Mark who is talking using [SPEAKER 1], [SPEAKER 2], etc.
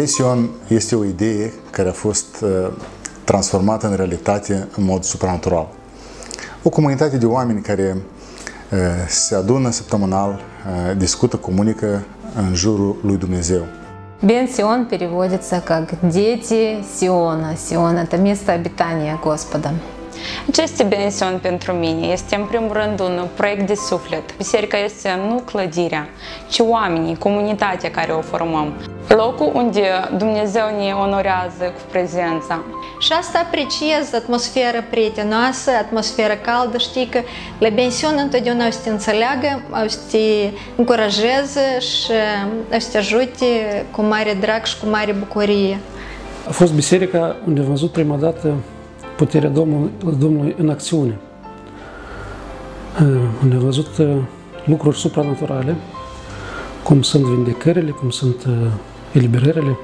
[SPEAKER 1] Pension este o idee care a fost transformată în realitate în mod supranatural. O comunitate de oameni care se adună săptămânal, discută, comunică în jurul lui Dumnezeu.
[SPEAKER 2] Бен Сион переводится как «дети Сиона». Сион – это место обитания Господа.
[SPEAKER 3] Ce este Bension pentru mine? Este în primul rând un proiect de suflet. Biserica este nu clădirea, ci oamenii, comunitatea care o formăm. Locul unde Dumnezeu ne onorează cu prezența.
[SPEAKER 4] Și asta apreciez, atmosferă prietenoasă, atmosferă caldă, știi că la Bension întotdeauna o să te înțeleagă, o să te încurajeze și o să te ajute cu mare drag și cu mare bucurie.
[SPEAKER 5] A fost biserica unde am văzut prima dată puterea Domnului în acțiune, unde am văzut lucruri supranaturale, cum sunt vindecările, cum sunt eliberările.